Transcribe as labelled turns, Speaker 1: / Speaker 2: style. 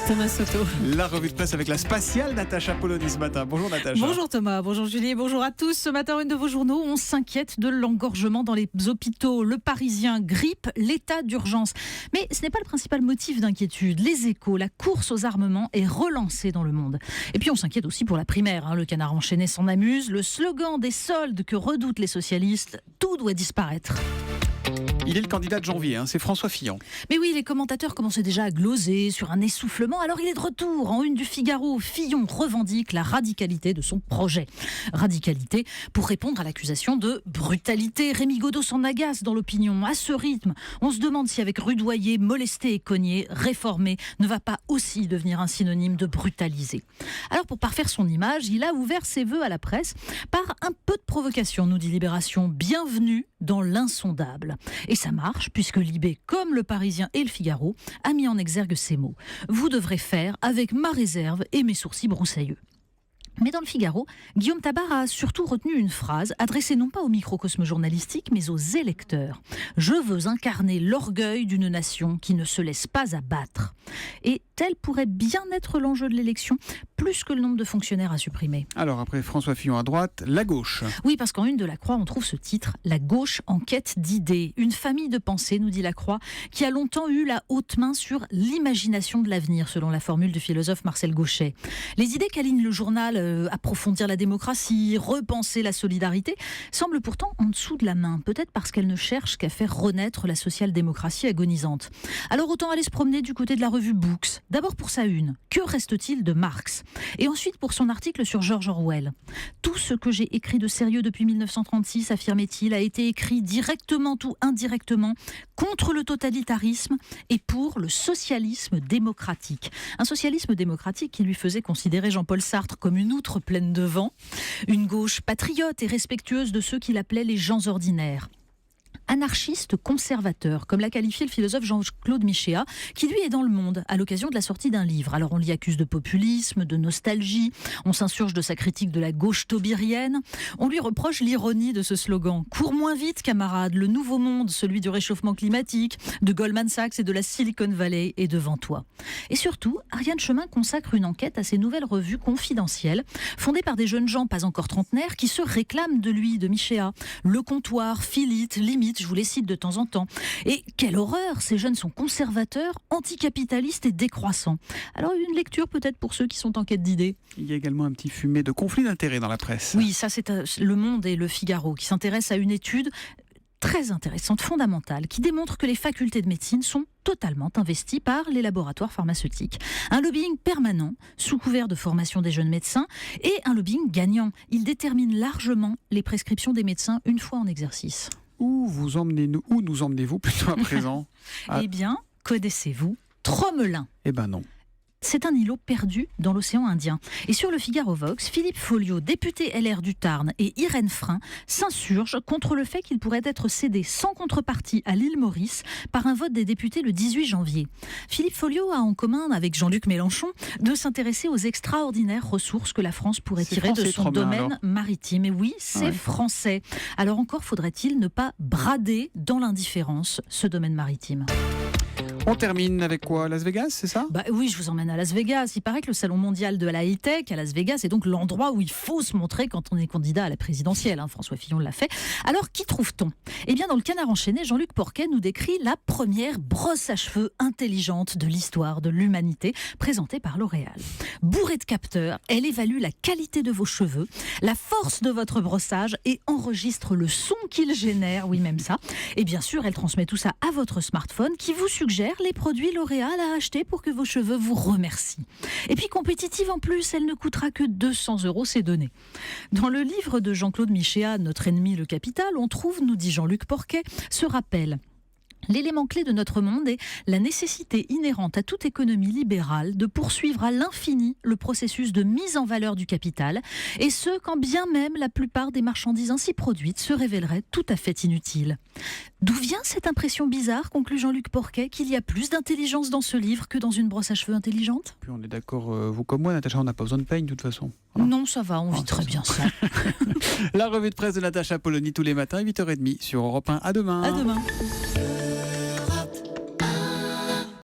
Speaker 1: Thomas Soto.
Speaker 2: La revue de presse avec la spatiale Natacha Polony ce matin. Bonjour Natacha.
Speaker 1: Bonjour Thomas, bonjour Julie, bonjour à tous. Ce matin, une de vos journaux, on s'inquiète de l'engorgement dans les hôpitaux. Le Parisien grippe l'état d'urgence. Mais ce n'est pas le principal motif d'inquiétude. Les Échos, la course aux armements est relancée dans le monde. Et puis on s'inquiète aussi pour la primaire. Le canard enchaîné s'en amuse. Le slogan des soldes que redoutent les socialistes, tout doit disparaître.
Speaker 2: Il est le candidat de janvier, c'est François Fillon.
Speaker 1: Mais oui, les commentateurs commençaient déjà à gloser sur un essoufflement. Alors il est de retour en une du Figaro. Fillon revendique la radicalité de son projet. Radicalité pour répondre à l'accusation de brutalité. Rémi Godot s'en agace dans l'opinion. À ce rythme, on se demande si avec rudoyer, molester et cogner, réformer ne va pas aussi devenir un synonyme de brutaliser. Alors pour parfaire son image, il a ouvert ses vœux à la presse par un peu de provocation, nous dit Libération. Bienvenue dans l'insondable. Et ça marche, puisque Libé, comme le Parisien et le Figaro, a mis en exergue ces mots. Vous devrez faire avec ma réserve et mes sourcils broussailleux. Mais dans le Figaro, Guillaume Tabar a surtout retenu une phrase adressée non pas au microcosme journalistique, mais aux électeurs. « Je veux incarner l'orgueil d'une nation qui ne se laisse pas abattre. » Et tel pourrait bien être l'enjeu de l'élection, plus que le nombre de fonctionnaires à supprimer.
Speaker 2: Alors après François Fillon à droite, la gauche.
Speaker 1: Oui, parce qu'en une de La Croix, on trouve ce titre, « La gauche en quête d'idées ». Une famille de pensée, nous dit La Croix, qui a longtemps eu la haute main sur l'imagination de l'avenir, selon la formule du philosophe Marcel Gauchet. Les idées qu'aligne le journal, approfondir la démocratie, repenser la solidarité, semblent pourtant en dessous de la main, peut-être parce qu'elles ne cherchent qu'à faire renaître la social-démocratie agonisante. Alors autant aller se promener du côté de la revue Books, d'abord pour sa une, que reste-t-il de Marx ? Et ensuite pour son article sur George Orwell. Tout ce que j'ai écrit de sérieux depuis 1936, affirmait-il, a été écrit directement ou indirectement contre le totalitarisme et pour le socialisme démocratique. Un socialisme démocratique qui lui faisait considérer Jean-Paul Sartre comme une outre pleine de vent, une gauche patriote et respectueuse de ceux qu'il appelait les gens ordinaires. Anarchiste conservateur, comme l'a qualifié le philosophe Jean-Claude Michéa, qui lui est dans Le Monde à l'occasion de la sortie d'un livre. Alors on l'y accuse de populisme, de nostalgie, on s'insurge de sa critique de la gauche taubirienne, on lui reproche l'ironie de ce slogan. Cours moins vite camarade, le nouveau monde, celui du réchauffement climatique, de Goldman Sachs et de la Silicon Valley est devant toi. Et surtout, Ariane Chemin consacre une enquête à ses nouvelles revues confidentielles, fondées par des jeunes gens pas encore trentenaires qui se réclament de lui, de Michéa. Le Comptoir, Philite, Limite, je vous les cite de temps en temps. Et quelle horreur, ces jeunes sont conservateurs, anticapitalistes et décroissants. Alors une lecture peut-être pour ceux qui sont en quête d'idées.
Speaker 2: Il y a également un petit fumet de conflit d'intérêts dans la presse.
Speaker 1: Oui, ça c'est Le Monde et le Figaro qui s'intéressent à une étude très intéressante, fondamentale, qui démontre que les facultés de médecine sont totalement investies par les laboratoires pharmaceutiques. Un lobbying permanent, sous couvert de formation des jeunes médecins, et un lobbying gagnant. Il détermine largement les prescriptions des médecins une fois en exercice.
Speaker 2: Où nous emmenez-vous plutôt à présent?
Speaker 1: Eh bien, connaissez-vous Tromelin?
Speaker 2: Eh ben non.
Speaker 1: C'est un îlot perdu dans l'océan Indien. Et sur le Figaro Vox, Philippe Folliot, député LR du Tarn, et Irène Frein s'insurgent contre le fait qu'il pourrait être cédé sans contrepartie à l'île Maurice par un vote des députés le 18 janvier. Philippe Folliot a en commun avec Jean-Luc Mélenchon de s'intéresser aux extraordinaires ressources que la France pourrait tirer de son domaine maritime. Et oui, c'est français. Alors encore faudrait-il ne pas brader dans l'indifférence ce domaine maritime.
Speaker 2: On termine avec quoi? Las Vegas, c'est ça?
Speaker 1: Oui, je vous emmène à Las Vegas. Il paraît que le salon mondial de la high-tech à Las Vegas est donc l'endroit où il faut se montrer quand on est candidat à la présidentielle. François Fillon l'a fait. Alors, qui trouve-t-on? Eh bien, dans le Canard enchaîné, Jean-Luc Porquet nous décrit la première brosse à cheveux intelligente de l'histoire de l'humanité, présentée par L'Oréal. Bourrée de capteurs, elle évalue la qualité de vos cheveux, la force de votre brossage et enregistre le son qu'il génère, oui, même ça. Et bien sûr, elle transmet tout ça à votre smartphone qui vous suggère les produits L'Oréal à acheter pour que vos cheveux vous remercient. Et puis compétitive en plus, elle ne coûtera que 200 €, c'est donné. Dans le livre de Jean-Claude Michéa, Notre ennemi le capital, on trouve, nous dit Jean-Luc Porquet, ce rappel. L'élément clé de notre monde est la nécessité inhérente à toute économie libérale de poursuivre à l'infini le processus de mise en valeur du capital, et ce, quand bien même la plupart des marchandises ainsi produites se révéleraient tout à fait inutiles. D'où vient cette impression bizarre, conclut Jean-Luc Porquet, qu'il y a plus d'intelligence dans ce livre que dans une brosse à cheveux intelligente?
Speaker 2: Puis on est d'accord, vous comme moi, Natacha, on n'a pas besoin de peigne de toute façon.
Speaker 1: Non, ça va, on vit très bien ça.
Speaker 2: La revue de presse de Natacha Polony tous les matins, 8h30 sur Europe 1. À demain.
Speaker 1: À demain.